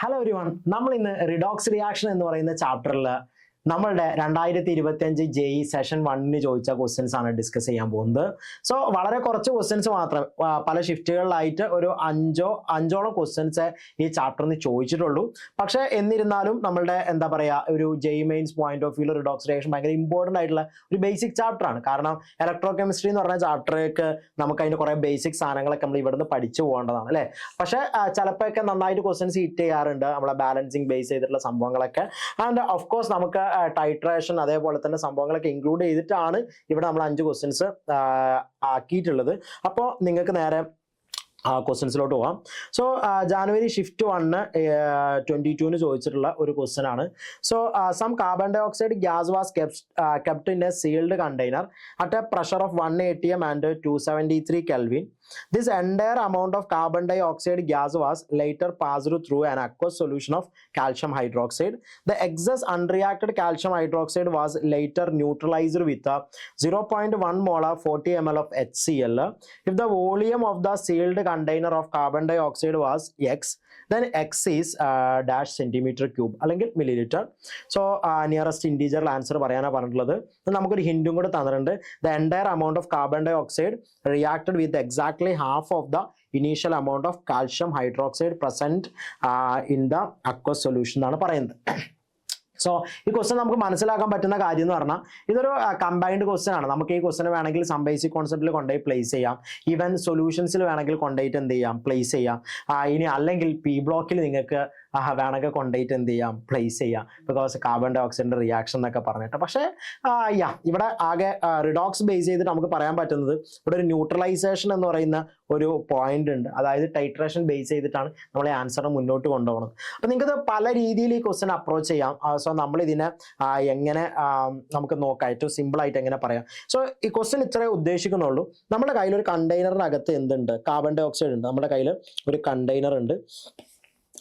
Hello everyone, നമ്മൾ ഇന്ന് redox reaction എന്ന് പറയുന്ന ചാപ്റ്ററിൽ നമ്മളുടെ 2025 JEE സെഷൻ 1 ചോദിച്ച ക്വസ്റ്റ്യൻസ് ആണ് ഡിസ്കസ് ചെയ്യാൻ പോകുന്നത്. സോ വളരെ കുറച്ച് ക്വസ്റ്റ്യൻസ് മാത്രം, പല ഷിഫ്റ്റുകളിലായിട്ട് ഒരു അഞ്ചോളം ക്വസ്റ്റ്യൻസ് ഈ ചാപ്റ്ററിൽ നിന്ന് ചോദിച്ചിട്ടുള്ളൂ. പക്ഷേ എന്നിരുന്നാലും നമ്മളുടെ എന്താ പറയുക, ഒരു JEE mains point of view redox reaction ഭയങ്കര ഇമ്പോർട്ടൻ്റ് ആയിട്ടുള്ള ഒരു ബേസിക് ചാപ്റ്റർ ആണ്. കാരണം ഇലക്ട്രോ കെമിസ്ട്രി എന്ന് പറഞ്ഞ ചാപ്റ്ററിലേക്ക് നമുക്ക് അതിൻ്റെ കുറേ ബേസിക് സാധനങ്ങളൊക്കെ നമ്മൾ ഇവിടുന്ന് പഠിച്ചു പോകേണ്ടതാണ് അല്ലേ. പക്ഷേ ചിലപ്പോഴൊക്കെ നന്നായിട്ട് ക്വസ്റ്റ്യൻസ് ഹിറ്റ് ചെയ്യാറുണ്ട്, നമ്മളെ ബാലൻസിങ് ബേസ് ചെയ്തിട്ടുള്ള സംഭവങ്ങളൊക്കെ. ആൻഡ് ഓഫ് കോഴ്സ് നമുക്ക് ടൈട്രേഷൻ അതേപോലെ തന്നെ സംഭവങ്ങളൊക്കെ ഇൻക്ലൂഡ് ചെയ്തിട്ടാണ് ഇവിടെ നമ്മൾ 5 ക്വസ്റ്റ്യൻസ് ആക്കിയിട്ടുള്ളത്. അപ്പോൾ നിങ്ങൾക്ക് നേരെ ക്വസ്റ്റ്യൻസിലോട്ട് പോവാം. സോ ജാനുവരി ഷിഫ്റ്റ് 1 22 ചോദിച്ചിട്ടുള്ള ഒരു ക്വസ്റ്റ്യൻ ആണ്. So some carbon dioxide gas was kept in a sealed container at a pressure of 1 atm and 273 Kelvin. This entire amount of carbon dioxide gas was later passed through an aqueous solution of calcium hydroxide. The excess unreacted calcium hydroxide was later neutralized with a 0.1 molar 40 ml of HCl. If the volume of the sealed container of carbon dioxide was X, then X is dash centimeter cube അല്ലെങ്കിൽ milliliter. So nearest integer answer പറയാനാണ് പറഞ്ഞിട്ടുള്ളത്. നമുക്കൊരു ഹിൻറ്റും കൂടെ തന്നിട്ടുണ്ട്. The entire amount of carbon dioxide reacted with exactly half of the initial amount of calcium hydroxide present in the aqueous solution എന്നാണ് പറയുന്നത്. So ഈ question നമുക്ക് മനസ്സിലാക്കാൻ പറ്റുന്ന കാര്യം എന്ന് പറഞ്ഞാൽ ഇതൊരു കമ്പൈൻഡ് ക്വസ്റ്റ്യൻ ആണ്. നമുക്ക് ഈ ക്വസ്റ്റ്യൻ വേണമെങ്കിൽ സം ബേസിക് കോൺസെപ്റ്റിൽ കൊണ്ടുപോയി പ്ലേസ് ചെയ്യാം, ഈവൻ സൊല്യൂഷൻസിൽ വേണമെങ്കിൽ കൊണ്ടുപോയിട്ട് എന്ത് ചെയ്യാം, പ്ലേസ് ചെയ്യാം. ഇനി അല്ലെങ്കിൽ പി ബ്ലോക്കിൽ നിങ്ങൾക്ക് വേണമെങ്കിൽ കൊണ്ടുപോയിട്ട് എന്ത് ചെയ്യാം, പ്ലേസ് ചെയ്യാം, ബിക്കോസ് കാർബൺ ഡൈ ഓക്സൈഡിന്റെ റിയാക്ഷൻ എന്നൊക്കെ പറഞ്ഞിട്ട്. പക്ഷേ ഇവിടെ ആകെ റിഡോക്സ് ബേസ് ചെയ്തിട്ട് നമുക്ക് പറയാൻ പറ്റുന്നത് ഇവിടെ ഒരു ന്യൂട്രലൈസേഷൻ എന്ന് പറയുന്ന ഒരു പോയിന്റ് ഉണ്ട്. അതായത് ടൈട്രേഷൻ ബേസ് ചെയ്തിട്ടാണ് നമ്മൾ ഈ ആൻസർ മുന്നോട്ട് കൊണ്ടുപോകുന്നത്. അപ്പം നിങ്ങൾക്കത് പല രീതിയിൽ ഈ ക്വസ്റ്റ്യൻ അപ്രോച്ച് ചെയ്യാം. സോ നമ്മൾ ഇതിനെ എങ്ങനെ നമുക്ക് നോക്കാം, ഏറ്റവും സിമ്പിൾ ആയിട്ട് എങ്ങനെ പറയാം. സോ ഈ ക്വസ്റ്റ്യൻ ഇത്രേ ഉദ്ദേശിക്കുന്നുള്ളൂ. നമ്മുടെ കയ്യിൽ ഒരു കണ്ടെയ്നറിനകത്ത് എന്തുണ്ട്, കാർബൺ ഡൈ ഓക്സൈഡ് ഉണ്ട്. നമ്മുടെ കയ്യിൽ ഒരു കണ്ടെയ്നർ ഉണ്ട്.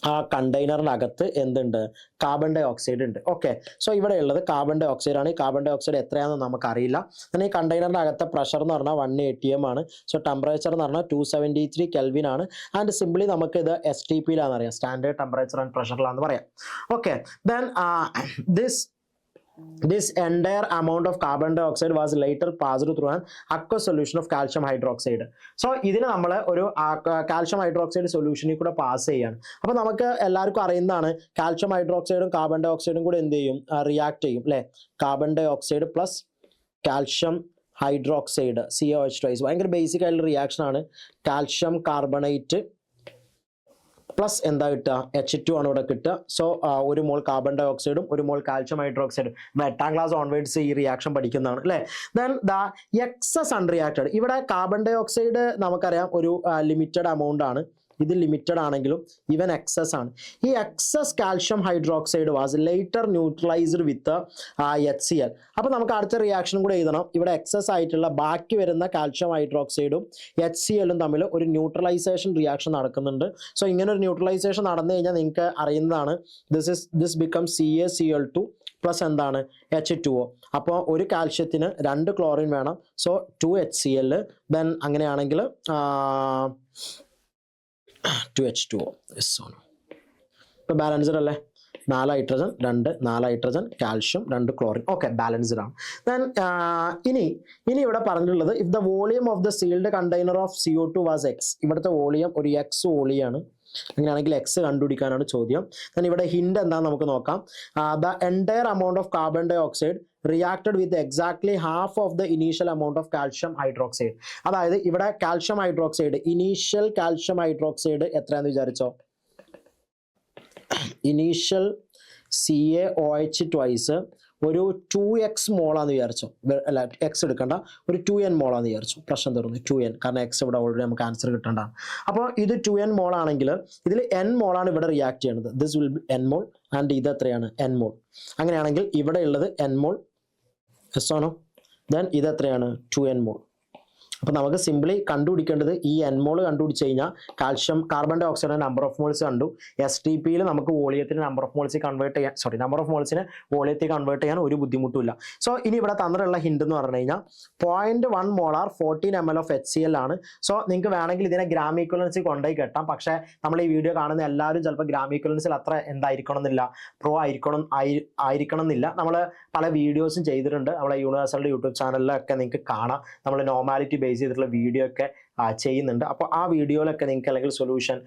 ആ കണ്ടെയ്നറിനകത്ത് എന്തുണ്ട്, കാർബൺ ഡൈ ഓക്സൈഡ് ഉണ്ട്. ഓക്കെ, സോ ഇവിടെ ഉള്ളത് കാർബൺ ഡൈ ഓക്സൈഡ് ആണ്. ഈ കാർബൺ ഡൈ ഓക്സൈഡ് എത്രയാണെന്ന് നമുക്കറിയില്ല. എന്നാൽ ഈ കണ്ടെയ്നറിൻ്റെ അകത്തെ പ്രഷർ എന്ന് പറഞ്ഞാൽ 1 atm ആണ്. സോ ടെമ്പറേച്ചർ എന്ന് പറഞ്ഞാൽ 273 Kelvin ആണ്. ആൻഡ് സിംപ്ലി നമുക്ക് ഇത് STPയിലാണെന്ന് അറിയാം, സ്റ്റാൻഡേർഡ് ടെമ്പറേച്ചർ ആൻഡ് പ്രഷറിലാണെന്ന് പറയാം. Okay, then this entire amount of carbon dioxide was later passed through an aqueous solution of calcium hydroxide. So ഇതിനെ നമ്മൾ ഒരു കാൽഷ്യം ഹൈഡ്രോക്സൈഡ് സൊല്യൂഷനിൽ കൂടെ പാസ് ചെയ്യാണ്. അപ്പോൾ നമുക്ക് എല്ലാവർക്കും അറിയുന്നതാണ്, കാൽഷ്യം ഹൈഡ്രോക്സൈഡും കാർബൺ ഡൈ ഓക്സൈഡും കൂടെ എന്ത് ചെയ്യും, റിയാക്ട് ചെയ്യും അല്ലേ. Carbon dioxide plus calcium hydroxide COH2 ഭയങ്കര ബേസിക് ആയിട്ടുള്ള റിയാക്ഷൻ ആണ്. കാൽഷ്യം കാർബണേറ്റ് പ്ലസ് എന്താ കിട്ടുക, H2 ആണ് ഇവിടെ കിട്ടുക. സോ 1 മോൾ കാർബൺ ഡൈ ഓക്സൈഡും 1 മോൾ കാൽഷ്യം ഹൈഡ്രോക്സൈഡും 8ാം ക്ലാസ് ഓൺവേർഡ്സ് ഈ റിയാക്ഷൻ പഠിക്കുന്നതാണ് അല്ലേ. ദെൻ ദ എക്സസ് അൺറിയാക്റ്റഡ്, ഇവിടെ കാർബൺ ഡൈ ഓക്സൈഡ് നമുക്കറിയാം ഒരു ലിമിറ്റഡ് എമൗണ്ട് ആണ്. ഇത് ലിമിറ്റഡ് ആണെങ്കിലും ഇവൻ എക്സസ് ആണ്. ഈ excess calcium hydroxide was later neutralised with HCl. അപ്പോൾ നമുക്ക് അടുത്ത റിയാക്ഷനും കൂടെ എഴുതണം. ഇവിടെ എക്സസ് ആയിട്ടുള്ള ബാക്കി വരുന്ന കാൽഷ്യം ഹൈഡ്രോക്സൈഡും HClഉം തമ്മിൽ ഒരു ന്യൂട്രലൈസേഷൻ റിയാക്ഷൻ നടക്കുന്നുണ്ട്. സോ ഇങ്ങനെ ഒരു ന്യൂട്രലൈസേഷൻ നടന്നു കഴിഞ്ഞാൽ നിങ്ങൾക്ക് അറിയുന്നതാണ്, ദിസ് ബിക്കം CaCl2 പ്ലസ് എന്താണ് H2O. അപ്പോൾ ഒരു കാൽഷ്യത്തിന് 2 ക്ലോറിൻ വേണം. So 2 HCl. ദെൻ അങ്ങനെയാണെങ്കിൽ 2 H2O. ഇപ്പോൾ ബാലൻസ്ഡ് അല്ലേ, 4 hydrogen 4 hydrogen calcium 2 chlorine. Okay, balanced ആണ്. ദെൻ ഇനി ഇവിടെ പറഞ്ഞിട്ടുള്ളത് if the volume of the sealed container of CO2 was X. ഇവിടുത്തെ വോളിയം ഒരു X വോളിയാണ്. അങ്ങനെയാണെങ്കിൽ X കണ്ടുപിടിക്കാനാണ് ചോദ്യം. ദെൻ ഇവിടെ ഹിന്റ് എന്താണെന്ന് നമുക്ക് നോക്കാം. The entire amount of carbon dioxide reacted with exactly half of the initial amount of calcium hydroxide. അതായത് ഇവിടെ calcium hydroxide, initial calcium hydroxide എത്രയാണെന്ന് വിചാരിച്ചോ, ഇനീഷ്യൽ CaOH2 ഒരു 2x മോളാന്ന് വിചാരിച്ചോ, അല്ല X എടുക്കണ്ട, ഒരു 2n മോളാന്ന് വിചാരിച്ചു. പ്രശ്നം തീർന്നു, 2n, കാരണം X ഇവിടെ ഓൾറെഡി നമുക്ക് ആൻസർ കിട്ടേണ്ടതാണ്. അപ്പോൾ ഇത് 2n മോൾ ആണെങ്കിൽ ഇതിൽ n മോളാണ് ഇവിടെ റിയാക്ട് ചെയ്യുന്നത്. This will be n mole and ഇത് എത്രയാണ്, n മോൾ. അങ്ങനെയാണെങ്കിൽ ഇവിടെ ഉള്ളത് n മോൾ, എസ് ആണോ. ദെൻ ഇത് എത്രയാണ്, 2n മോൾ. അപ്പോൾ നമുക്ക് സിംപ്ലി കണ്ടുപിടിക്കേണ്ടത് ഈ എൻ മോൾ കണ്ടുപിടിച്ച് കഴിഞ്ഞാൽ കാൽഷ്യം കാർബൺ ഡൈ ഓക്സൈഡിന്റെ നമ്പർ ഓഫ് മോൾസ് കണ്ടു. STPയിൽ നമുക്ക് വോളിയത്തിന് നമ്പർ ഓഫ് മോൾസ് കൺവേർട്ട് ചെയ്യാൻ നമ്പർ ഓഫ് മോൾസിനെ വോളിയത്തിൽ കൺവേർട്ട് ചെയ്യാൻ ഒരു ബുദ്ധിമുട്ടുമില്ല. സോ ഇനി ഇവിടെ തന്നിട്ടുള്ള ഹിന്റ് എന്ന് പറഞ്ഞു കഴിഞ്ഞാൽ 0.1 മോളാർ 14 ml ഓഫ് HCl ആണ്. സോ നിങ്ങൾക്ക് വേണമെങ്കിൽ ഇതിനെ ഗ്രാം ഈക്വലൻസി കൊണ്ടുപോയി കെട്ടാം. പക്ഷേ നമ്മൾ ഈ വീഡിയോ കാണുന്ന എല്ലാവരും ചിലപ്പോൾ ഗ്രാം ഈക്വലൻസിൽ അത്ര എന്തായിരിക്കണം എന്നില്ല, പ്രോ ആയിരിക്കണം എന്നില്ല. നമ്മൾ പല വീഡിയോസും ചെയ്തിട്ടുണ്ട് നമ്മളെ യൂണിവേഴ്സലിന്റെ യൂട്യൂബ് ചാനലിലൊക്കെ നിങ്ങൾക്ക് കാണാം. നമ്മൾ നോർമാലിറ്റി ബേസ് ചെയ്തിട്ടുള്ള വീഡിയോ ഒക്കെ ചെയ്യുന്നുണ്ട്. അപ്പോൾ ആ വീഡിയോയിലൊക്കെ നിങ്ങൾക്ക് അല്ലെങ്കിൽ സൊല്യൂഷൻ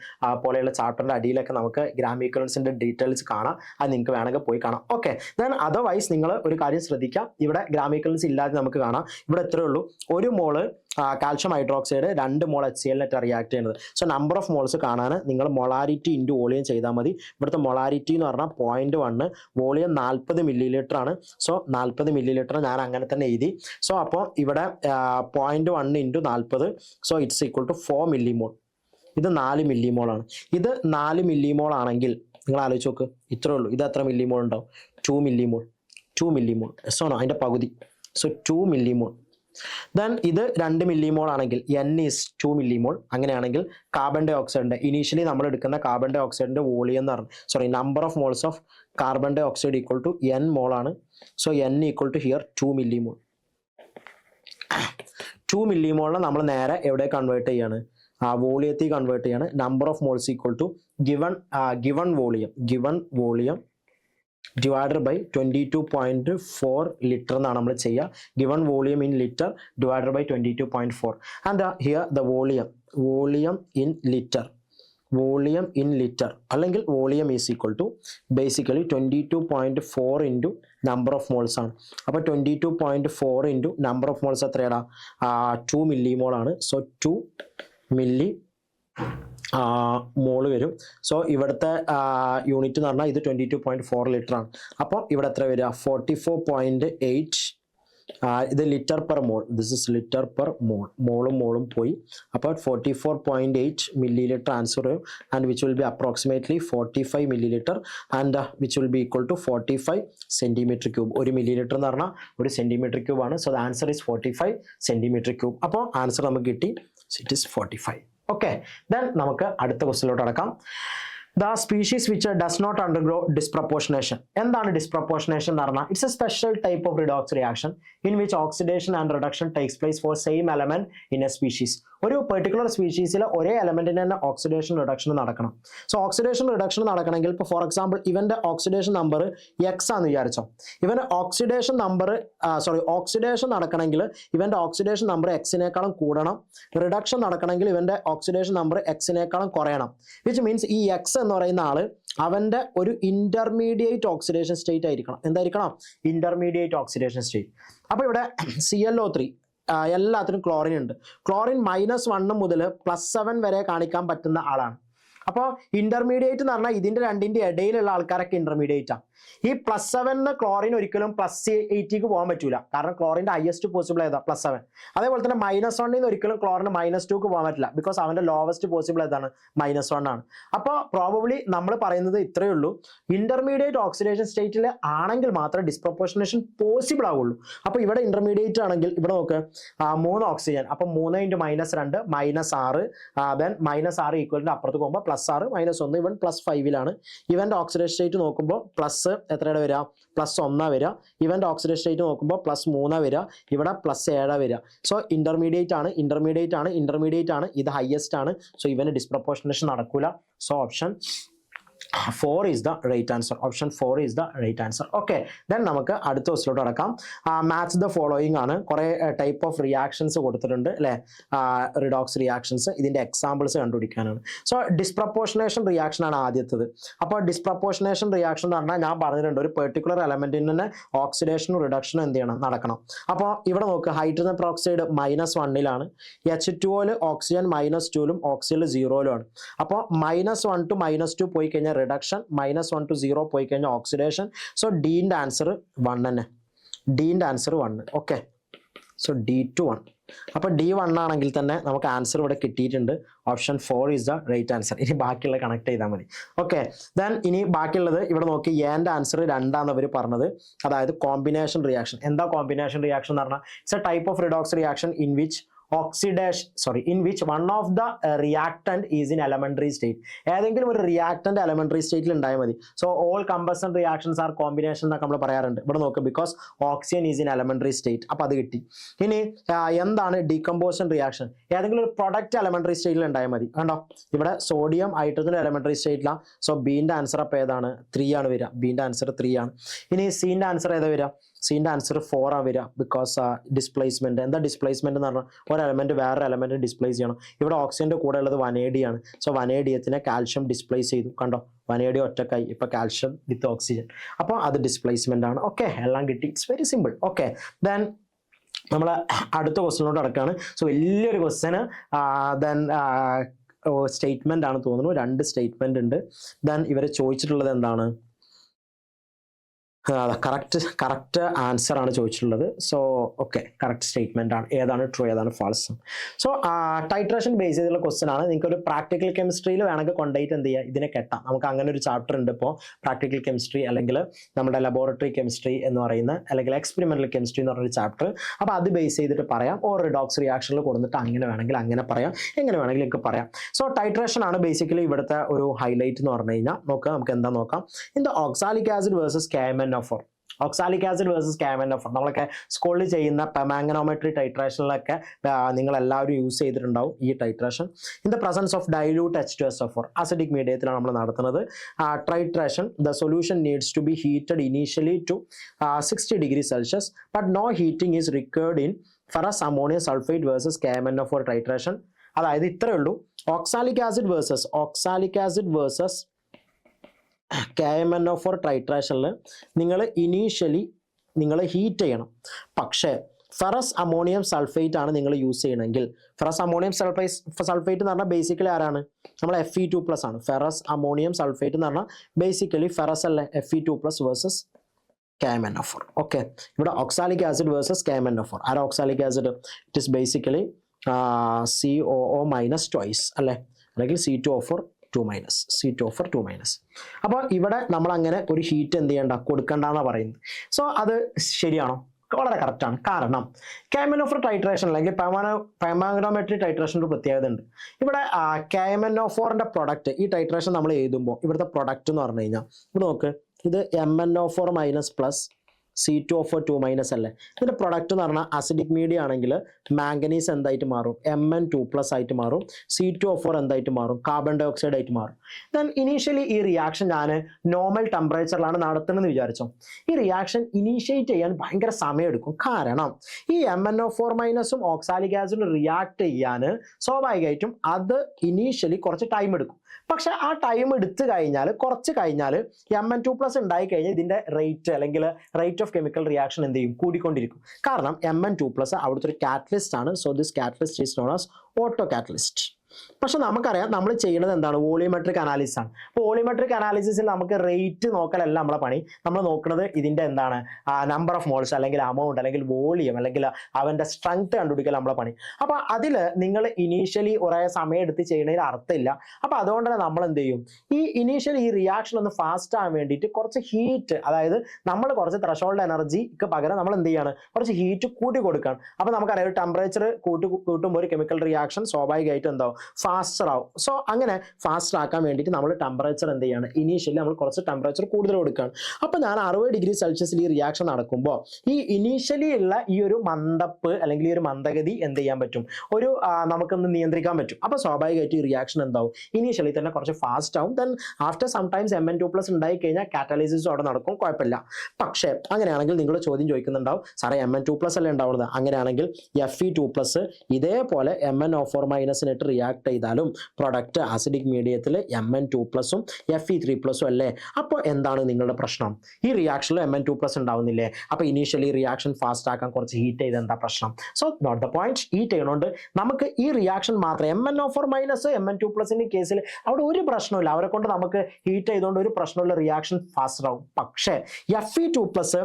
പോലെയുള്ള ചാപ്റ്ററിന്റെ അടിയിലൊക്കെ നമുക്ക് ഗ്രാം ഈക്വലൻസിന്റെ ഡീറ്റെയിൽസ് കാണാം. അത് നിങ്ങൾക്ക് വേണമെങ്കിൽ പോയി കാണാം. ഓക്കെ, ദെൻ അതർവൈസ് നിങ്ങൾ ഒരു കാര്യം ശ്രദ്ധിക്കാം. ഇവിടെ ഗ്രാം ഈക്വലൻസ് ഇല്ലാതെ നമുക്ക് കാണാം. ഇവിടെ എത്രയേ ഉള്ളൂ, 1 മോള് കാൽഷ്യം ഹൈഡ്രോക്സൈഡ് 2 മോൾ HCl റിയാക്ട് ചെയ്യുന്നത്. സോ നമ്പർ ഓഫ് മോൾസ് കാണാൻ നിങ്ങൾ മൊളാരിറ്റി ഇൻറ്റു വോളിയം ചെയ്താൽ മതി. ഇവിടുത്തെ മൊളാരിറ്റി എന്ന് പറഞ്ഞാൽ 0.1, വോളിയം 40 ml ആണ്. സോ 40 ml ഞാൻ അങ്ങനെ തന്നെ എഴുതി. സോ അപ്പോൾ ഇവിടെ 0.1 into 40, so it's equal to 4 millimol. ഇത് 4 millimol ആണ്. ഇത് 4 millimol ആണെങ്കിൽ നിങ്ങൾ ആലോചിച്ച് നോക്ക്, ഇത്രേ ഉള്ളൂ. ഇത് എത്ര മില്ലിമോൾ ഉണ്ടാവും? 2 millimol. സോ അതിൻ്റെ പകുതി. So 2 millimol. ദെൻ ഇത് 2 millimol ആണെങ്കിൽ N ഈസ് 2 millimol. അങ്ങനെയാണെങ്കിൽ കാർബൺ ഡൈ ഓക്സൈഡിന്റെ ഇനീഷ്യലി നമ്മൾ എടുക്കുന്ന കാർബൺ ഡൈ ഓക്സൈഡിന്റെ വോളിയം എന്ന് പറഞ്ഞു number of moles of carbon dioxide equal to N mole ആണ്. So N equal to here 2 millimol. 2 millimol നമ്മൾ നേരെ എവിടെ കൺവേർട്ട് ചെയ്യാണ്? വോളിയത്തിൽ കൺവേർട്ട് ചെയ്യാണ്. Number of moles equal to given volume divided by 22.4 litre എന്നാണ് നമ്മൾ ചെയ്യുക. Given volume in litre divided by 22.4 and here the volume in litre അല്ലെങ്കിൽ volume is equal to basically 22.4 into number of moles ആണ്. അപ്പോൾ 22.4 into number of moles എത്രയാടാ? 2 millimol ആണ്. So 2 mole വരും. So ഇവിടുത്തെ യൂണിറ്റ് എന്ന് പറഞ്ഞാൽ ഇത് 22.4 ലിറ്റർ ആണ്. അപ്പോൾ ഇവിടെ എത്ര വരിക? 44.8. ഇത് litre per mole. This is litre per mole. മോളും പോയി. അപ്പോൾ 44.8 milliliter ആൻസർ വരും. And which will be approximately 45 milliliter and which will be equal to 45 centimeter cube. 1 milliliter എന്ന് പറഞ്ഞാൽ 1 centimeter cube ആണ്. So the answer is 45 centimeter cube. അപ്പോൾ answer നമുക്ക് കിട്ടി. It is 45. ഓക്കെ, ദെൻ നമുക്ക് അടുത്ത ക്വസ്റ്റ്യനിലോട്ട് അടക്കാം. The species which does not undergo disproportionation. എന്താണ് disproportionation എന്ന് പറഞ്ഞാൽ? It's a special type of redox reaction in which oxidation and reduction takes place for same element in a species. ഒരു particular സ്പീഷീസിൽ ഒരേ എലമെന്റിന് തന്നെ oxidation reduction നടക്കണം. So oxidation reduction നടക്കണമെങ്കിൽ ഇപ്പോൾ for example ഇവന്റെ ഓക്സിഡേഷൻ നമ്പർ X ആണെന്ന് വിചാരിച്ചോ. ഇവന്റെ ഓക്സിഡേഷൻ നടക്കണമെങ്കിൽ ഇവന്റെ ഓക്സിഡേഷൻ നമ്പർ Xനേക്കാളും കൂടണം. റിഡക്ഷൻ നടക്കണമെങ്കിൽ ഇവന്റെ ഓക്സിഡേഷൻ നമ്പർ Xനേക്കാളും കുറയണം. വിച്ച് മീൻസ് ഈ X എന്ന് പറയുന്ന ആള് അവന്റെ ഒരു ഇന്റർമീഡിയറ്റ് ഓക്സിഡേഷൻ സ്റ്റേറ്റ് ആയിരിക്കണം. എന്തായിരിക്കണം? Intermediate oxidation state. അപ്പോൾ ഇവിടെ ClO3 എല്ലാത്തിനും ക്ലോറിൻ ഉണ്ട്. ക്ലോറിൻ -1 മുതൽ +7 വരെ കാണിക്കാൻ പറ്റുന്ന ആളാണ്. അപ്പോൾ ഇന്റർമീഡിയറ്റ് എന്ന് പറഞ്ഞാൽ ഇതിന്റെ രണ്ടിന്റെ ഇടയിലുള്ള ആൾക്കാരൊക്കെ ഇന്റർമീഡിയറ്റ് ആണ്. ഈ +7 ക്ലോറിൻ ഒരിക്കലും +80 പോകാൻ പറ്റൂല. കാരണം ക്ലോറിന്റെ ഹയസ്റ്റ് പോസിബിൾ ഏതാ? +7. അതേപോലെ തന്നെ -1 ഒരിക്കലും ക്ലോറിന് -2 പോകാൻ പറ്റില്ല. ബിക്കോസ് അവന്റെ ലോവസ്റ്റ് പോസിബിൾ ഏതാണ്? -1 ആണ്. അപ്പോൾ പ്രോബബ്ലി നമ്മൾ പറയുന്നത് ഇത്രയേ ഉള്ളൂ. ഇന്റർമീഡിയറ്റ് ഓക്സിഡേഷൻ സ്റ്റേറ്റിൽ ആണെങ്കിൽ മാത്രമേ ഡിസ്പ്രൊപ്പോർഷനേഷൻ പോസിബിൾ ആവുള്ളൂ. അപ്പോൾ ഇവിടെ ഇന്റർമീഡിയറ്റ് ആണെങ്കിൽ ഇവിടെ നോക്ക് 3 ഓക്സിജൻ. അപ്പോൾ 3 × -2 -6. ദെൻ -6 ഈക്വലിന്റെ അപ്പുറത്ത് പോകുമ്പോൾ +6 -1 ഇവൻ +5 ഇവന്റെ ഓക്സിഡേഷൻ സ്റ്റേറ്റ് നോക്കുമ്പോൾ പ്ലസ് എത്രയുടെ വരിക? +1 വരിക. ഇവന്റെ ഓക്സിഡേഷൻ സ്റ്റേറ്റ് നോക്കുമ്പോൾ +3 വരിക. ഇവിടെ +7 വരിക. സോ ഇന്റർമീഡിയറ്റ് ആണ്. ഇത് ഹയസ്റ്റ് ആണ്. സോ ഇവന് ഡിസ്പ്രൊപ്പോർഷനേഷൻ നടക്കൂല. So option 4 is the right answer. Option 4 is the right answer. Okay, then നമുക്ക് അടുത്ത ക്വസ്റ്റ്യനിലോട്ട് അടക്കാം. മാച്ച് ദ ഫോളോയിങ് ആണ്. കുറേ ടൈപ്പ് ഓഫ് റിയാക്ഷൻസ് കൊടുത്തിട്ടുണ്ട് അല്ലേ? Redox reactions. ഇതിന്റെ എക്സാമ്പിൾസ് കണ്ടുപിടിക്കാനാണ്. സോ ഡിസ്പ്രപ്പോർഷനേഷൻ റിയാക്ഷൻ ആണ് ആദ്യത്തത്. അപ്പോൾ ഡിസ്പ്രപ്പോർഷനേഷൻ റിയാക്ഷൻ എന്ന് പറഞ്ഞാൽ ഞാൻ പറഞ്ഞിട്ടുണ്ട് ഒരു പെർട്ടിക്കുലർ എലമെന്റിന് തന്നെ ഓക്സിഡേഷനും റിഡക്ഷനും എന്ത് ചെയ്യണം? നടക്കണം. അപ്പോൾ ഇവിടെ നോക്ക് hydrogen peroxide -1 H2O oxygen -2 oxygen 0 ആണ്. അപ്പോൾ -1 to -2 പോയി കഴിഞ്ഞാൽ റിഡക്ഷൻ, -1 to 0 പോയി കഴിഞ്ഞാൽ ഓക്സിഡേഷൻ. സോ ഡിന്റെ ആൻസർ 1 തന്നെ. ഡിന്റെ answer 1. Okay, so D to 1. അപ്പോൾ D1 ആണെങ്കിൽ തന്നെ നമുക്ക് ആൻസർ ഇവിടെ കിട്ടിയിട്ടുണ്ട്. Option 4 is the right answer. ഇനി ബാക്കിയുള്ള കണക്ട് ചെയ്താൽ മതി. ഓക്കെ, ദെൻ ഇനി ബാക്കിയുള്ളത് ഇവിടെ നോക്കി. എൻ്റെ ആൻസർ 2 അവർ പറഞ്ഞത്. അതായത് കോമ്പിനേഷൻ റിയാക്ഷൻ. എന്താ കോമ്പിനേഷൻ റിയാക്ഷൻ എന്ന് പറഞ്ഞാൽ? It's A type of redox reaction in which in which one of the reactant is in elementary state. ഏതെങ്കിലും ഒരു റിയാക്ടന്റ് elementary സ്റ്റേറ്റിൽ ഉണ്ടായാൽ മതി. So all combustion reactions R combination എന്നൊക്കെ നമ്മൾ പറയാറുണ്ട്. ഇവിടെ നോക്ക്, because oxygen is in elementary state. അപ്പോൾ അത് കിട്ടി. ഇനി എന്താണ് ഡീകമ്പോസിഷൻ റിയാക്ഷൻ? ഏതെങ്കിലും ഒരു പ്രൊഡക്റ്റ് elementary സ്റ്റേറ്റിൽ ഉണ്ടായാൽ മതി. കണ്ടോ, ഇവിടെ സോഡിയം ഹൈഡ്രജൻ elementary സ്റ്റേറ്റിലാണ്. സോ ബീൻ്റെ ആൻസർ അപ്പോൾ ഏതാണ്? 3 ആണ് വരിക. ബീൻ്റെ ആൻസർ 3 ആണ്. ഇനി സീൻ്റെ ആൻസർ ഏതാ വരിക? സീൻ്റെ ആൻസർ 4 ആണ് വരിക. Because displacement. എന്താ ഡിസ്പ്ലേസ്മെന്റ് എന്ന് പറഞ്ഞാൽ ഒരു എലമെന്റ് വേറെ എലമെന്റ് ഡിസ്പ്ലേസ് ചെയ്യണം. ഇവിടെ ഓക്സിജന്റെ കൂടെ ഉള്ളത് വനേഡിയാണ്. സോ വനേഡിയത്തിനെ കാൽഷ്യം ഡിസ്പ്ലേസ് ചെയ്തു. കണ്ടോ, വനേഡിയം ഒറ്റക്കായി. ഇപ്പൊ കാൽഷ്യം വിത്ത് ഓക്സിജൻ. അപ്പോൾ അത് ഡിസ്പ്ലേസ്മെന്റ് ആണ്. ഓക്കെ, എല്ലാം കിട്ടി. It's very simple. Okay, then നമ്മൾ അടുത്ത ക്വസ്റ്റ്യനിലോട്ട് നടക്കുകയാണ്. സോ വലിയൊരു ക്വസ്റ്റ്യന് ദെൻ സ്റ്റേറ്റ്മെന്റ് ആണ് തോന്നുന്നു. 2 സ്റ്റേറ്റ്മെന്റ് ഉണ്ട്. ദെൻ ഇവരെ ചോദിച്ചിട്ടുള്ളത് എന്താണ്? കറക്റ്റ് ആൻസർ ആണ് ചോദിച്ചിട്ടുള്ളത്. സോ ഓക്കെ, കറക്റ്റ് സ്റ്റേറ്റ്മെന്റ് ആണ്. ഏതാണ് ട്രൂ, ഏതാണ് ഫാൾസ്? സോ ടൈട്രേഷൻ ബേസ് ചെയ്തുള്ള ക്വസ്റ്റ്യൻ ആണ്. നിങ്ങൾക്ക് ഒരു പ്രാക്ടിക്കൽ കെമിസ്ട്രിയിൽ വേണമെങ്കിൽ കൊണ്ടുപോയിട്ട് എന്ത് ചെയ്യുക, ഇതിനെ കെട്ടാം. നമുക്ക് അങ്ങനെ ഒരു ചാപ്റ്റർ ഉണ്ട് ഇപ്പോൾ, പ്രാക്ടിക്കൽ കെമിസ്ട്രി അല്ലെങ്കിൽ നമ്മുടെ ലബോറട്ടറി കെമിസ്ട്രി എന്ന് പറയുന്ന, അല്ലെങ്കിൽ എക്സ്പെരിമെന്റൽ കെമിസ്ട്രി എന്ന് പറഞ്ഞൊരു ചാപ്റ്റർ. അപ്പോൾ അത് ബേസ് ചെയ്തിട്ട് പറയാം. ഓർ റിഡോക്സ് റിയാക്ഷനിൽ കൊടുത്തിട്ട് അങ്ങനെ വേണമെങ്കിൽ അങ്ങനെ പറയാം, എങ്ങനെ വേണമെങ്കിൽ നിങ്ങൾക്ക് പറയാം. സോ ടൈട്രേഷൻ ആണ് ബേസിക്കലി ഇവിടുത്തെ ഒരു ഹൈലൈറ്റ് എന്ന് പറഞ്ഞു കഴിഞ്ഞാൽ. നമുക്ക് എന്താ നോക്കാം. In the oxalic acid versus KMnO4. Oxalic acid versus KMnO4 നമ്മളൊക്കെ സ്കൂളിൽ ചെയ്യുന്ന പെമാംഗനോമെട്രി ടൈട്രേഷനിലൊക്കെ നിങ്ങൾ എല്ലാവരും യൂസ് ചെയ്തിട്ടുണ്ടാവും ഈ titration. In the presence of dilute H2SO4 acidic മീഡിയത്തിലാണ് നമ്മൾ നടത്തുന്നത്. Titration, the solution needs to be heated initially to 60 degrees Celsius, but no heating is required in ferrous ammonium sulphate versus KMnO4 titration. അതായത് ഇത്രയേ ഉള്ളൂ. Oxalic acid versus KMnO4 ടൈട്രേഷനിൽ നിങ്ങൾ initially heat ചെയ്യണം. പക്ഷേ ferrous ammonium sulphate ആണ് നിങ്ങൾ use ചെയ്യണമെങ്കിൽ, ferrous ammonium sulphate എന്ന് പറഞ്ഞാൽ ബേസിക്കലി ആരാണ്? നമ്മൾ Fe2+ ആണ്. ഫെറസ് അമോണിയം സൾഫേറ്റ് എന്ന് പറഞ്ഞാൽ ബേസിക്കലി ഫെറസ് അല്ലേ, Fe2+ വേഴ്സസ് KMnO4. ഓക്കെ, ഇവിടെ ഓക്സാലിക് ആസിഡ് വേഴ്സസ് KMnO4. ആരാ oxalic acid? It is basically COO- twice അല്ലേ, അല്ലെങ്കിൽ C2O4 2-. അപ്പോൾ ഇവിടെ നമ്മൾ അങ്ങനെ ഒരു ഹീറ്റ് എന്ത് ചെയ്യണ്ട, കൊടുക്കണ്ടെന്നാണ് പറയുന്നത്. സോ അത് ശരിയാണോ? വളരെ കറക്റ്റാണ്. കാരണം KMnO4 ടൈട്രേഷൻ അല്ലെങ്കിൽ പെമാംഗനോമെട്രി ടൈട്രേഷൻ്റെ പ്രത്യേകത ഉണ്ട്. ഇവിടെ KMnO4ന്റെ പ്രൊഡക്റ്റ്, ഈ ടൈട്രേഷൻ നമ്മൾ എഴുതുമ്പോൾ ഇവിടുത്തെ പ്രൊഡക്റ്റ് എന്ന് പറഞ്ഞു കഴിഞ്ഞാൽ, ഇവിടെ നോക്ക്, ഇത് MnO4- C2O4 2- അല്ലേ. ഇതിൻ്റെ പ്രൊഡക്റ്റ് എന്ന് പറഞ്ഞാൽ അസിഡിക് മീഡിയ ആണെങ്കിൽ മാംഗനീസ് എന്തായിട്ട് മാറും? Mn2+ ആയിട്ട് മാറും. C2O4 എന്തായിട്ട് മാറും? കാർബൺ ഡൈ ഓക്സൈഡ് ആയിട്ട് മാറും. ദെൻ ഇനീഷ്യലി ഈ റിയാക്ഷൻ ഞാൻ നോർമൽ ടെമ്പറേച്ചറിലാണ് നടത്തുന്നതെന്ന് വിചാരിച്ചോ. ഈ റിയാക്ഷൻ ഇനീഷ്യേറ്റ് ചെയ്യാൻ ഭയങ്കര സമയമെടുക്കും. കാരണം ഈ MnO4- ഓക്സാലിക് ആസിഡ് റിയാക്ട് ചെയ്യാൻ സ്വാഭാവികമായിട്ടും അത് ഇനീഷ്യലി കുറച്ച് ടൈം എടുക്കും. പക്ഷെ ആ ടൈം എടുത്തു കഴിഞ്ഞാൽ കുറച്ച് കഴിഞ്ഞാൽ Mn2+ ഉണ്ടായി കഴിഞ്ഞാൽ ഇതിൻ്റെ റേറ്റ് അല്ലെങ്കിൽ റേറ്റ് ഓഫ് കെമിക്കൽ റിയാക്ഷൻ എന്ത് ചെയ്യും? കൂടിക്കൊണ്ടിരിക്കും. കാരണം Mn2+ അവിടുത്തെ ഒരു കാറ്റലിസ്റ്റ് ആണ്. So this catalyst is known as auto catalyst. പക്ഷെ നമുക്കറിയാം നമ്മൾ ചെയ്യുന്നത് എന്താണ്? വോളിയോമെട്രിക് അനാലിസിസ് ആണ്. അപ്പോൾ വോളിയോമെട്രിക് അനാലിസിസിൽ നമുക്ക് റേറ്റ് നോക്കലല്ല നമ്മളെ പണി. നമ്മൾ നോക്കുന്നത് ഇതിൻ്റെ എന്താണ്, നമ്പർ ഓഫ് മോൾസ് അല്ലെങ്കിൽ അമൗണ്ട് അല്ലെങ്കിൽ വോളിയം അല്ലെങ്കിൽ അവൻ്റെ സ്ട്രെങ്ത് കണ്ടുപിടിക്കൽ നമ്മളെ പണി. അപ്പോൾ അതിൽ നിങ്ങൾ ഇനീഷ്യലി കുറേ സമയം എടുത്ത് ചെയ്യുന്നതിൽ അർത്ഥമില്ല. അപ്പോൾ അതുകൊണ്ട് തന്നെ നമ്മൾ എന്ത് ചെയ്യും, ഈ ഇനീഷ്യലി ഈ റിയാക്ഷൻ ഒന്ന് ഫാസ്റ്റ് ആകാൻ വേണ്ടിയിട്ട് കുറച്ച് ഹീറ്റ്, അതായത് നമ്മൾ കുറച്ച് ത്രഷോൾഡ് എനർജിക്ക് പകരം നമ്മൾ എന്ത് ചെയ്യാണ്, കുറച്ച് ഹീറ്റ് കൂട്ടി കൊടുക്കുകയാണ്. അപ്പോൾ നമുക്കറിയാം ഒരു ടെമ്പറേച്ചർ കൂട്ടുമ്പോൾ ഒരു കെമിക്കൽ റിയാക്ഷൻ സ്വാഭാവികമായിട്ടും എന്താവും, ഫാസ്റ്റർ ആവും. സോ അങ്ങനെ ഫാസ്റ്റർ ആക്കാൻ വേണ്ടിയിട്ട് നമ്മൾ ടെമ്പറേച്ചർ എന്ത് ചെയ്യാണ്, ഇനീഷ്യലി നമ്മൾ കുറച്ച് ടെമ്പറേച്ചർ കൂടുതൽ കൊടുക്കുകയാണ്. അപ്പോൾ ഞാൻ 60 ഡിഗ്രി സെൽഷ്യസിൽ ഈ റിയാക്ഷൻ നടക്കുമ്പോൾ ഈ ഇനീഷ്യലി ഉള്ള ഈ ഒരു മന്ദപ്പ് അല്ലെങ്കിൽ ഈ ഒരു മന്ദഗതി എന്ത് ചെയ്യാൻ പറ്റും, ഒരു നമുക്കൊന്ന് നിയന്ത്രിക്കാൻ പറ്റും. അപ്പോൾ സ്വാഭാവികമായിട്ട് ഈ റിയാക്ഷൻ എന്താവും, ഇനീഷ്യലി തന്നെ കുറച്ച് ഫാസ്റ്റ് ആവും. ദെൻ ആഫ്റ്റർ സംടൈംസ് Mn2+ ഉണ്ടായി കഴിഞ്ഞാൽ കാറ്റലൈസിസും അവിടെ നടക്കും, കുഴപ്പമില്ല. പക്ഷേ അങ്ങനെയാണെങ്കിൽ നിങ്ങൾ ചോദ്യം ചോദിക്കുന്നുണ്ടാവും, സാറേ Mn2+ അല്ലേ ഉണ്ടാവുന്നത്, അങ്ങനെയാണെങ്കിൽ Fe2+ ഇതേപോലെ MnO4- റിയാക്ട് ചെയ്താലും പ്രൊഡക്റ്റ് ആസിഡിക് മീഡിയത്തിൽ Mn2+ഉം Fe3+ അല്ലേ. അപ്പോൾ എന്താണ് നിങ്ങളുടെ പ്രശ്നം? ഈ റിയാക്ഷനിൽ Mn2+ ഉണ്ടാവുന്നില്ലേ? അപ്പോൾ ഇനീഷ്യലി റിയാക്ഷൻ ഫാസ്റ്റ് ആക്കാൻ കുറച്ച് ഹീറ്റ് ചെയ്ത് എന്താ പ്രശ്നം? So note the point. Heat ചെയ്യണോണ്ട് നമുക്ക് ഈ റിയാക്ഷൻ മാത്രം MnO4- Mn2+ന്റെ കേസിൽ അവിടെ ഒരു പ്രശ്നമില്ല, അവരെ കൊണ്ട് നമുക്ക് ഹീറ്റ് ചെയ്തുകൊണ്ട് ഒരു പ്രശ്നമില്ല, റിയാക്ഷൻ ഫാസ്റ്റ് ആവും. പക്ഷേ Fe2+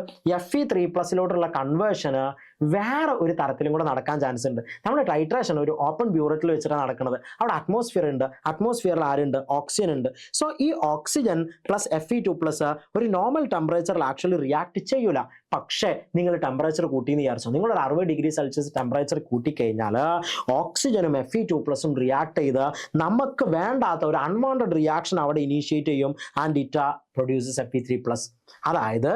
Fe3+ലോട്ടുള്ള കൺവേർഷന് വേറെ ഒരു തരത്തിലും കൂടെ നടക്കാൻ ചാൻസ് ഉണ്ട്. നമ്മുടെ ടൈട്രേഷൻ ഒരു ഓപ്പൺ ബ്യൂററ്റിൽ വെച്ചിട്ടാണ് നടക്കുന്നത്. അവിടെ അറ്റ്മോസ്ഫിയർ ഉണ്ട്, അറ്റ്മോസ്ഫിയറിൽ ആരുണ്ട്, ഓക്സിജൻ ഉണ്ട്. സോ ഈ ഓക്സിജൻ പ്ലസ് Fe2+ ഒരു നോർമൽ ടെമ്പറേച്ചറിൽ ആക്ച്വലി റിയാക്ട് ചെയ്യൂല. പക്ഷേ നിങ്ങൾ ടെമ്പറേച്ചർ കൂട്ടിയെന്ന് വിചാരിച്ചോ, നിങ്ങളൊരു 60°C ടെമ്പറേച്ചർ കൂട്ടിക്കഴിഞ്ഞാൽ ഓക്സിജനും Fe2+ റിയാക്ട് ചെയ്ത് നമുക്ക് വേണ്ടാത്ത ഒരു അൺവാണ്ടഡ് റിയാക്ഷൻ അവിടെ ഇനീഷ്യേറ്റ് ചെയ്യും ആൻഡ് ഇറ്റ് പ്രൊഡ്യൂസസ് Fe3+. അതായത്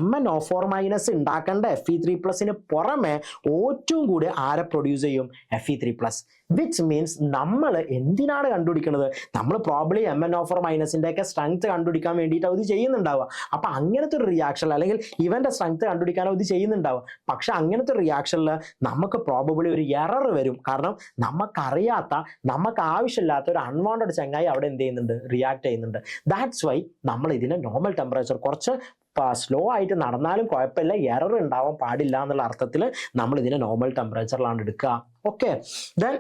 MnO4- ഉണ്ടാക്കേണ്ട Fe3+ന് പുറമെ O2 കൂടി ആരെ പ്രൊഡ്യൂസ് ചെയ്യും? Fe3+. വിച്ച് മീൻസ് നമ്മൾ എന്തിനാണ് കണ്ടുപിടിക്കുന്നത്? നമ്മൾ പ്രോബ്ലി MnO4- ഒക്കെ സ്ട്രെങ്ത് കണ്ടുപിടിക്കാൻ വേണ്ടിയിട്ട് അത് ചെയ്യുന്നുണ്ടാവുക. അപ്പൊ അങ്ങനത്തെ ഒരു റിയാക്ഷൻ അല്ലെങ്കിൽ ഇവന്റെ സ്ട്രെങ്ത് കണ്ടുപിടിക്കാനോ ഇത് ചെയ്യുന്നുണ്ടാവുക. പക്ഷെ അങ്ങനത്തെ ഒരു റിയാക്ഷനിൽ നമുക്ക് പ്രോബബിളി ഒരു എറർ വരും. കാരണം നമുക്കറിയാത്ത, നമുക്ക് ആവശ്യമില്ലാത്ത ഒരു അൺവാണ്ടഡ് ചങ്ങായി അവിടെ എന്ത് ചെയ്യുന്നുണ്ട്? റിയാക്ട് ചെയ്യുന്നുണ്ട്. ദാറ്റ്സ് വൈ നമ്മൾ ഇതിനെ നോർമൽ ടെമ്പറേച്ചർ കുറച്ച് സ്ലോ ആയിട്ട് നടന്നാലും കുഴപ്പമില്ല, എറർ ഉണ്ടാവാൻ പാടില്ല എന്നുള്ള അർത്ഥത്തിൽ നമ്മൾ ഇതിനെ നോർമൽ ടെമ്പറേച്ചറിലാണ് എടുക്കുക. ഓക്കെ, ദെൻ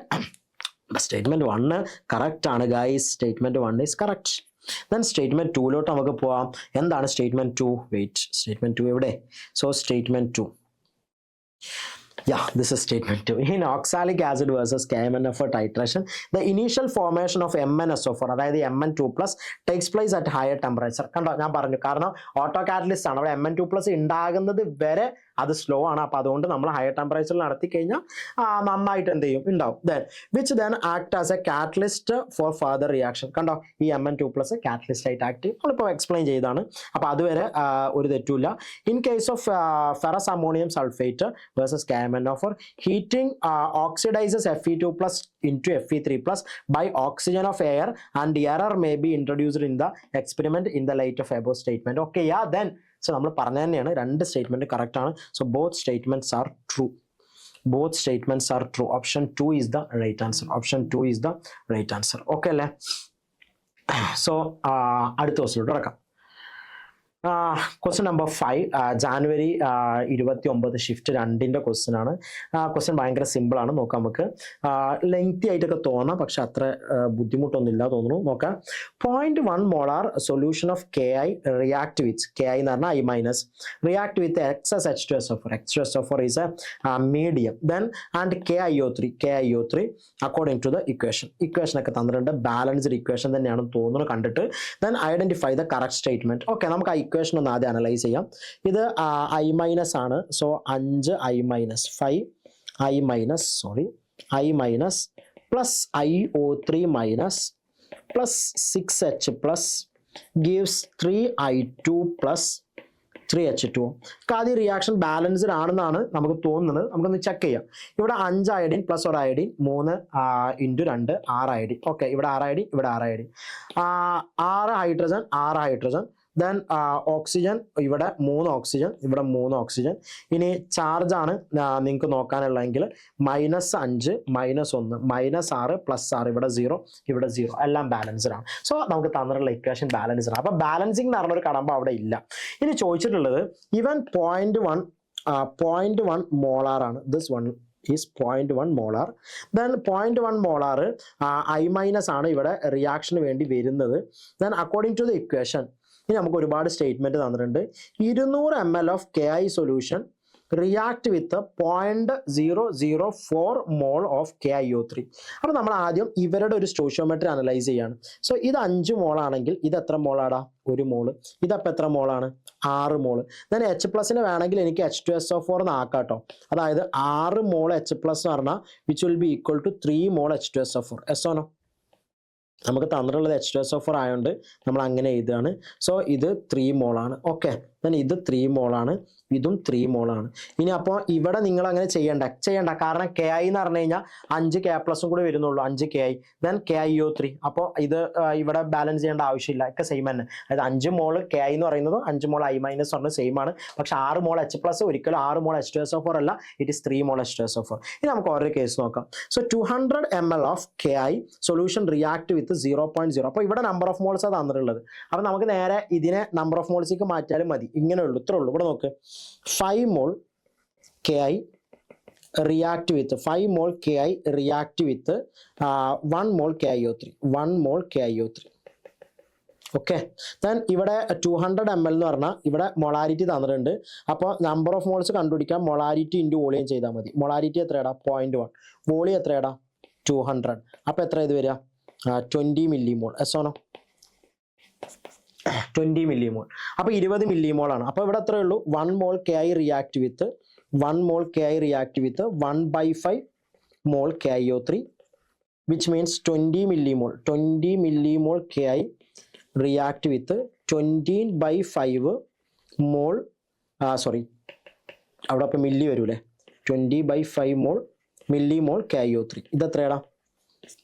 സ്റ്റേറ്റ്മെന്റ് 1 കറക്റ്റ് ആണ് guys. Statement 1 is correct. Then statement 2 നമുക്ക് പോവാം. എന്താണ് സ്റ്റേറ്റ്മെന്റ് 2? വെയിറ്റ്, സ്റ്റേറ്റ്മെന്റ് 2 എവിടെ? So statement 2, yeah, this is statement 2. In oxalic acid versus KMnO4 titration, the initial formation of MnSO4, അതായത് Mn2+ takes place at higher temperature. കണ്ടോ, ഞാൻ പറഞ്ഞു, കാരണം auto catalyst ആണ്. അവിടെ Mn2+ ഉണ്ടാകുന്നത് വരെ അത് സ്ലോ ആണ്. അപ്പോൾ അതുകൊണ്ട് നമ്മൾ ഹയർ ടെമ്പറേച്ചറിൽ നടത്തി കഴിഞ്ഞാൽ നന്നായിട്ട് എന്ത് ചെയ്യും? ഉണ്ടാവും. Then which then act as A catalyst four further reaction. കണ്ടോ, ഈ Mn2+ കാറ്റലിസ്റ്റ് ആയിട്ട് ആക്ട് ചെയ്യും. നമ്മളിപ്പോൾ എക്സ്പ്ലെയിൻ ചെയ്താണ്. അപ്പോൾ അതുവരെ ഒരു തെറ്റുമില്ല. In case of ferrous ammonium sulphate versus KMnO4, heating oxidizes Fe2+ into Fe3+ by oxygen of air and error may be introduced in the experiment in the light of above statement. Okay, yeah, then so നമ്മൾ പറഞ്ഞു തന്നെയാണ്, രണ്ട് statement correct ആണ്. So both statements are true. Both statements are true. Option 2 is the right answer. Option 2 is the right answer. Okay അല്ലേ? So അടുത്ത question ഇറക്കാം. Question number 5, January 29 shift 2ന്റെ question ആണ്. ക്വസ്റ്റ്യൻ ഭയങ്കര സിമ്പിൾ ആണ്. നോക്കാം, നമുക്ക് ലെങ്തി ആയിട്ടൊക്കെ തോന്നാം, പക്ഷെ അത്ര ബുദ്ധിമുട്ടൊന്നുമില്ല തോന്നുന്നു. നോക്കാം. 0.1 molar solution of KI react with, KI എന്ന് പറഞ്ഞാൽ I- react with excess H2SO4. H2SO4 is a medium. Then and KiO3 according to the equation ഒക്കെ തന്നിട്ടുണ്ട്. ബാലൻസ്ഡ് ഇക്വേഷൻ തന്നെയാണ് തോന്നുന്നു കണ്ടിട്ട്. Then identify the correct statement. Okay, നമുക്ക് ആ equation ഒന്ന് ആദ്യം അനലൈസ് ചെയ്യാം. ഇത് I- ആണ്. So 5I- 5I- plus IO3- plus 6H+ gives 3I2 plus 3H2. ആദ്യം റിയാക്ഷൻ ബാലൻസ്ഡ് ആണെന്നാണ് നമുക്ക് തോന്നുന്നത്. നമുക്കൊന്ന് ചെക്ക് ചെയ്യാം. ഇവിടെ 5 iodine plus 1 iodine, 3 × 2 6 iodine. Okay, ഇവിടെ 6 അയഡിൻ, ഇവിടെ 6 iodine, 6 hydrogen, 6 hydrogen. Then oxygen, ഇവിടെ 3 ഓക്സിജൻ, ഇവിടെ 3 ഓക്സിജൻ. ഇനി ചാർജ് ആണ് നിങ്ങൾക്ക് നോക്കാനുള്ളതെങ്കിൽ -5 -1 -6 +6, ഇവിടെ 0, ഇവിടെ 0, എല്ലാം ബാലൻസ്ഡ് ആണ്. സോ നമുക്ക് തന്നിട്ടുള്ള ഇക്വേഷൻ ബാലൻസ്ഡ് ആണ്. അപ്പൊ ബാലൻസിങ് എന്ന് പറഞ്ഞൊരു കടമ്പ അവിടെ ഇല്ല. ഇനി ചോദിച്ചിട്ടുള്ളത് ഇവൻ 0.1 മോളാർ ആണ്. This one is 0.1 molar. Then 0.1 molar I- ആണ് ഇവിടെ റിയാക്ഷന് വേണ്ടി വരുന്നത്. Then according to the equation, ഇനി നമുക്ക് ഒരുപാട് സ്റ്റേറ്റ്മെന്റ് തന്നിട്ടുണ്ട്. 200 ml of KI solution react with 0.004 mole of KiO3. അപ്പോൾ നമ്മൾ ആദ്യം ഇവരുടെ ഒരു സ്റ്റോഷിയോമെട്രി അനലൈസ് ചെയ്യാണ്. സോ ഇത് 5 മോൾ ആണെങ്കിൽ ഇത് എത്ര മോളാടാ? 1 മോള്. ഇതപ്പോൾ എത്ര മോളാണ്? 6 മോള്. ദെൻ H+ വേണമെങ്കിൽ എനിക്ക് H2SO4 ആക്കാട്ടോ. അതായത് 6 മോൾ H+ എന്ന് പറഞ്ഞാൽ which will be equal to 3 mole H2SO4. Yes ഓനോ? നമുക്ക് തന്നിട്ടുള്ളത് H2SO4 ആയതുകൊണ്ട് നമ്മൾ അങ്ങനെ എഴുതുകയാണ്. സോ ഇത് 3 മോളാണ്. ഓക്കെ, ദെൻ ഇത് 3 മോളാണ്, ഇതും 3 മോളാണ്. ഇനി അപ്പോൾ ഇവിടെ നിങ്ങൾ അങ്ങനെ ചെയ്യണ്ട, കാരണം KI എന്ന് പറഞ്ഞു കഴിഞ്ഞാൽ 5 K+ കൂടി വരുന്നുള്ളൂ, 5 KI. Then KiO3. അപ്പോൾ ഇത് ഇവിടെ ബാലൻസ് ചെയ്യേണ്ട ആവശ്യമില്ല, ഒക്കെ സെയിം തന്നെ. അതായത് 5 മോൾ KI എന്ന് പറയുന്നത് 5 മോൾ I- പറഞ്ഞത് സെയിം ആണ്. പക്ഷെ 6 മോൾ H+ ഒരിക്കലും 6 മോൾ H2SO4 അല്ല, ഇറ്റ് ഇസ് 3 മോൾ H2SO4. ഇനി നമുക്ക് ഓരോ കേസ് നോക്കാം. So 200 ml of KI solution react വിത്ത് 0.0. അപ്പോൾ ഇവിടെ നമ്പർ ഓഫ് മോൾസ് തന്നിട്ടുള്ളത്. അപ്പോൾ നമുക്ക് നേരെ ഇതിനെ നമ്പർ ഓഫ് മോൾസിലേക്ക് മാറ്റിയാലും മതി. ഇങ്ങനെ ഉള്ളൂ, ഇത്രേ ഉള്ളൂ. ഇവിടെ നോക്ക്, 5 mole KI react with 5 mole KI react with 1 mole KiO3. 1 mole KiO3. Okay. Then ഇവിടെ 200 ml എന്ന് പറഞ്ഞാൽ ഇവിടെ മൊളാരിറ്റി തന്നിട്ടുണ്ട്. അപ്പോൾ നമ്പർ ഓഫ് മോൾസ് കണ്ടുപിടിക്കാൻ മൊളാരിറ്റി ഇൻറ്റു വോളിയം ചെയ്താൽ മതി. മൊളാരിറ്റി എത്രയാടാ? 0.1. വോളിയം എത്രയാടാ? 200. അപ്പോൾ എത്ര ഇത് വരിക? 20 മില്ലിമോൾ. എസ് ആണോ? 20 മില്ലിമോൾ. അപ്പോൾ 20 മില്ലിമോൾ ആണ്. അപ്പോൾ ഇവിടെ എത്രയേ ഉള്ളൂ? 1 mole KI react with 1 mole KI react with 1/5 mole KiO3 which means 20 millimole. 20 millimole KI react with 20/5 mole അവിടെ അപ്പോൾ മില്ലി വരൂലേ? 20/5 മോൾ മില്ലിമോൾ KiO3. ഇതെത്രയാടാ?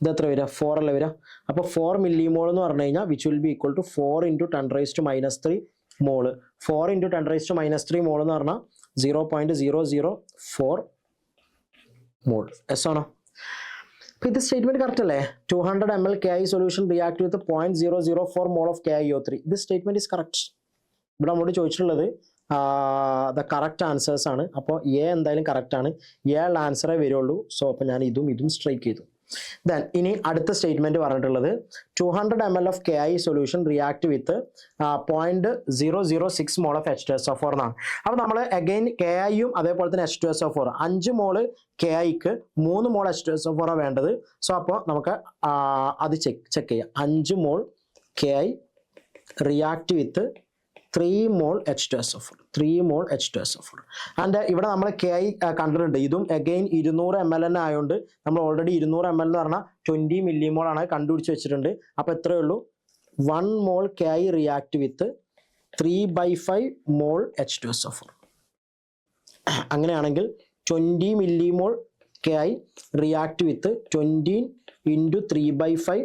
ഇതെത്ര വരിക? 4 അല്ലേ വരിക? അപ്പോൾ 4 മില്ലിമോൾ എന്ന് പറഞ്ഞു കഴിഞ്ഞാൽ which will be equal to 4 × 10⁻³ മോള്. 4 × 10⁻³ മോൾ എന്ന് പറഞ്ഞാൽ 0.004 മോൾ. എസ് ആണോ? അപ്പോൾ ഇത് സ്റ്റേറ്റ്മെന്റ് കറക്റ്റ് അല്ലേ? 200 ml KI solution react with 0.004 mole of KiO3. This statement is correct. ഇവിടെ നമ്മോട് ചോദിച്ചിട്ടുള്ളത് ദ കറക്റ്റ് ആൻസേഴ്സ് ആണ്. അപ്പോൾ എ എന്തായാലും കറക്റ്റ് ആണ്. എയുള്ള ആൻസറേ വരുള്ളൂ. സോ അപ്പോൾ ഞാൻ ഇതും സ്ട്രൈക്ക് ചെയ്തു. ദെൻ ഇനി അടുത്ത സ്റ്റേറ്റ്മെന്റ് പറഞ്ഞിട്ടുള്ളത് 200 ml of KI solution react with 0.006 mole of H2SO4 എന്നാണ്. അപ്പോൾ നമ്മൾ അഗൈൻ KIയും അതേപോലെ തന്നെ H2SO4 5 മോള് KIക്ക് 3 മോൾ H2SO4 വേണ്ടത്. സോ അപ്പോൾ നമുക്ക് അത് ചെക്ക് ചെയ്യാം. 5 mole KI react with 3 mole H2SO4. 3 mole H2SO4. And ഇവിടെ നമ്മൾ KI കണ്ടിട്ടുണ്ട്. ഇതും അഗെയിൻ 200 ml തന്നെ ആയതുകൊണ്ട് നമ്മൾ ഓൾറെഡി 200 ml എന്ന് പറഞ്ഞാൽ 20 മില്ലിമോൾ ആണ് കണ്ടുപിടിച്ച് വെച്ചിട്ടുണ്ട്. അപ്പോൾ എത്രയേ ഉള്ളൂ? 1 മോൾ KI റിയാക്ട് വിത്ത് 3/5 മോൾ H2SO4. അങ്ങനെയാണെങ്കിൽ 20 മില്ലിമോൾ KI റിയാക്ട് വിത്ത് 20 × 3/5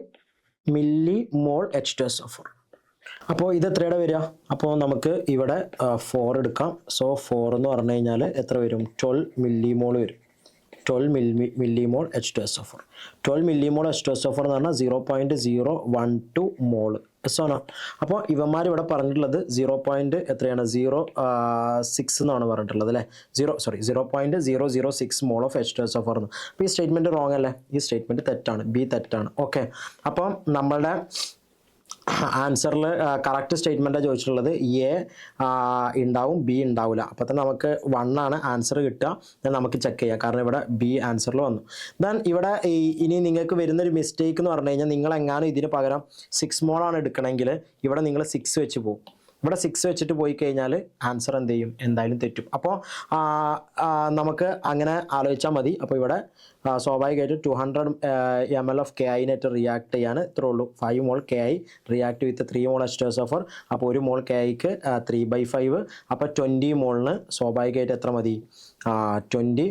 മില്ലിമോൾ H2SO4. അപ്പോൾ ഇത് എത്രയുടെ വരിക? അപ്പോൾ നമുക്ക് ഇവിടെ 4 എടുക്കാം. സോ 4 എന്ന് പറഞ്ഞു കഴിഞ്ഞാൽ എത്ര വരും? 12 മില്ലിമോൾ വരും. 12 മില്ലിമോൾ H2SO4. 12 മില്ലിമോൾ H2SO4 എന്ന് പറഞ്ഞാൽ 0.012 മോൾ. എസ് ആണോ? അപ്പോൾ ഇവന്മാർ ഇവിടെ പറഞ്ഞിട്ടുള്ളത് 0.6 എന്നാണ് പറഞ്ഞിട്ടുള്ളത് അല്ലേ? 0.006 മോൾ ഓഫ് H2SO4 എന്ന്. അപ്പോൾ ഈ സ്റ്റേറ്റ്മെൻറ്റ് റോങ് അല്ലേ? ഈ സ്റ്റേറ്റ്മെൻറ്റ് തെറ്റാണ്. ബി തെറ്റാണ്. ഓക്കെ. അപ്പം നമ്മളുടെ ആൻസറിൽ കറക്റ്റ് സ്റ്റേറ്റ്മെൻറ്റാണ് ചോദിച്ചിട്ടുള്ളത്. എ ഉണ്ടാവും, ബി ഉണ്ടാവില്ല. അപ്പോൾ തന്നെ നമുക്ക് 1 ആണ് ആൻസർ കിട്ടുക. ദെൻ നമുക്ക് ചെക്ക് ചെയ്യാം. കാരണം ഇവിടെ ബി ആൻസറിൽ വന്നു. ദെൻ ഇവിടെ ഇനി നിങ്ങൾക്ക് വരുന്നൊരു മിസ്റ്റേക്ക് എന്ന് പറഞ്ഞു കഴിഞ്ഞാൽ നിങ്ങൾ എങ്ങാനും ഇതിന് പകരം 6 മോളാണ് എടുക്കണമെങ്കിൽ ഇവിടെ നിങ്ങൾ 6 വെച്ച് പോകും. ഇവിടെ 6 വെച്ചിട്ട് പോയി കഴിഞ്ഞാൽ ആൻസർ എന്ത് ചെയ്യും? എന്തായാലും തെറ്റും. അപ്പോൾ നമുക്ക് അങ്ങനെ ആലോചിച്ചാൽ മതി. അപ്പോൾ ഇവിടെ സ്വാഭാവികമായിട്ട് 200 ml of KI net react ചെയ്യാൻ ഇത്രേ ഉള്ളൂ. 5 mole KI react with 3 mole H2SO4. അപ്പോൾ 1 മോൾ KIക്ക് 3/5. അപ്പോൾ 20 മോളിന് സ്വാഭാവികമായിട്ട് എത്ര മതി? 20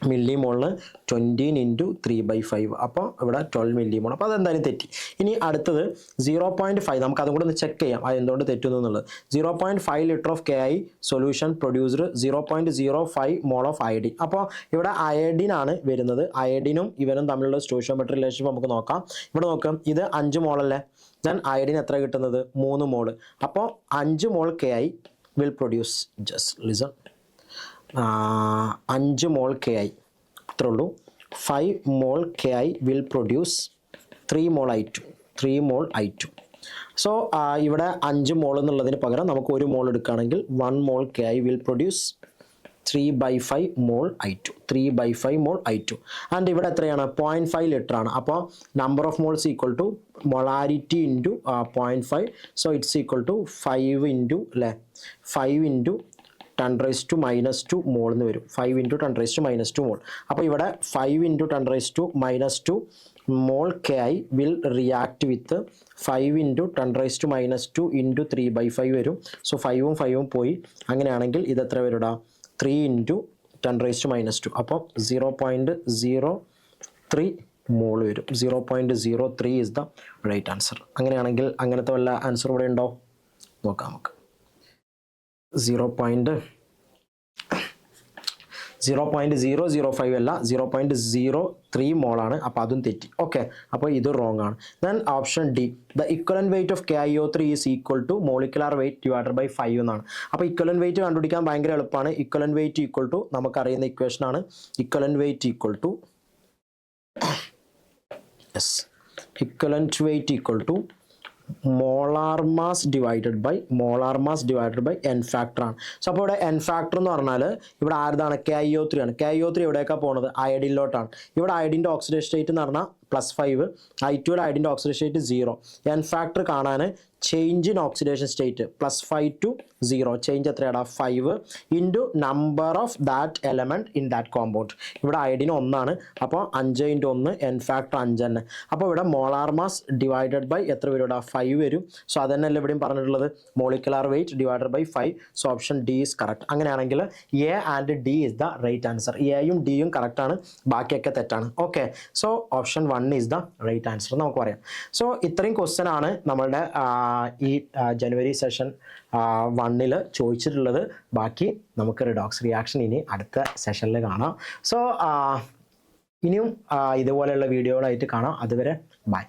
മില്ലിമോളിന് 20 × 3/5. അപ്പോൾ ഇവിടെ 12 മില്ലിമോൾ. അപ്പോൾ അതെന്തായാലും തെറ്റി. ഇനി അടുത്തത് 0.5. നമുക്ക് അതും കൂടെ ഒന്ന് ചെക്ക് ചെയ്യാം അത് എന്തുകൊണ്ട് തെറ്റുന്നു എന്നുള്ളത്. 0.5 litre of KI solution produced 0.05 mole of iodine. അപ്പോൾ ഇവിടെ അയഡിൻ ആണ് വരുന്നത്. അയഡിനും ഇവനും തമ്മിലുള്ള സ്റ്റോയിഷിയോമെട്രിക് റിലേഷൻഷിപ്പ് നമുക്ക് നോക്കാം. ഇവിടെ നോക്കാം. ഇത് 5 മോളല്ലേ? ദെൻ അയഡിൻ എത്ര കിട്ടുന്നത്? 3 മോള്. അപ്പോൾ 5 mole KI will produce, just listen, 5 mole KI ഇത്രേ ഉള്ളൂ. 5 mole KI will produce 3 mole I2. 3 mole I2. So ഇവിടെ 5 മോൾ എന്നുള്ളതിന് പകരം നമുക്ക് 1 മോൾ എടുക്കുകയാണെങ്കിൽ 1 mole KI will produce 3/5 mole I2. 3/5 mole I2. And ഇവിടെ എത്രയാണ്? 0.5 ലിറ്റർ ആണ്. അപ്പോൾ number of moles equal to molarity into 0.5. So it's equal to 5 into അല്ലേ 5 ഇൻറ്റു 10⁻² മോൾ എന്ന് വരും. 5 × 10⁻² മോൾ. അപ്പോൾ ഇവിടെ 5 × 10⁻² മോൾ KI will react with 5 × 10⁻² into 3/5 വരും. സോ 5ഉം 5ഉം പോയി. അങ്ങനെയാണെങ്കിൽ ഇത് എത്ര വരും? 3 × 10⁻². അപ്പോൾ 0.03 മോൾ വരും. 0.03 ഈസ് ദ റൈറ്റ് ആൻസർ. അങ്ങനെയാണെങ്കിൽ അങ്ങനത്തെ വല്ല ആൻസർ ഇവിടെ ഉണ്ടോ നോക്കാം നമുക്ക്. 0.005 അല്ല, 0.03 മോളാണ്. അപ്പോൾ അതും തെറ്റി. ഓക്കെ. അപ്പോൾ ഇത് റോങ് ആണ്. Then option D, the equivalent weight of KiO3 is equal to molecular weight divided by 5 എന്നാണ്. അപ്പോൾ ഇക്വലന്റ് വെയിറ്റ് കണ്ടുപിടിക്കാൻ ഭയങ്കര എളുപ്പമാണ്. ഇക്വലന്റ് വെയിറ്റ് ഈക്വൽ ടു നമുക്കറിയുന്ന ഇക്വേഷൻ ആണ്. Equivalent weight equal to equivalent weight equal to molar mass divided by n factor ആണ്. So അപ്പോൾ ഇവിടെ n factor എന്ന് പറഞ്ഞാൽ ഇവിടെ ആരുതാണ് KiO3 ആണ്. KiO3 എവിടേക്കാണ് പോകുന്നത്? അയഡിനിലോട്ടാണ്. ഇവിടെ അയഡിൻ്റെ ഓക്സിഡേഷൻ സ്റ്റേറ്റ് എന്ന് പറഞ്ഞാൽ +5, I2യുടെ അയഡിൻ്റെ ഓക്സിഡേഷൻ സ്റ്റേറ്റ് 0. n factor കാണാൻ change in oxidation state +5 to 0 change എത്രയാടാ 5 into number of that element in that compound. ഇവിടെ അയഡിൻ 1 ആണ്, അപ്പോൾ 5 × 1 n factor 5 തന്നെ. അപ്പോൾ ഇവിടെ മോളാർ മാസ് ഡിവൈഡഡ് ബൈ എത്ര വരും? ഇവിടെ 5 വരും. സോ അതന്നെയല്ലേ ഇവിടെയും പറഞ്ഞിട്ടുള്ളത്, molecular weight divided by 5. So option D is correct. അങ്ങനെയാണെങ്കിൽ A and D is the right answer. എയും ഡിയും കറക്റ്റാണ്, ബാക്കിയൊക്കെ തെറ്റാണ്. Okay, so option 1 is the right answer നമുക്ക് പറയാം. സോ ഇത്രയും ക്വസ്റ്റ്യൻ ആണ് നമ്മളുടെ ഈ ജനുവരി സെഷൻ 1 ചോദിച്ചിട്ടുള്ളത്. ബാക്കി നമുക്ക് റിഡോക്സ് റിയാക്ഷൻ ഇനി അടുത്ത സെഷനിൽ കാണാം. സോ ഇനിയും ഇതുപോലെയുള്ള വീഡിയോകളായിട്ട് കാണാം. അതുവരെ ബൈ.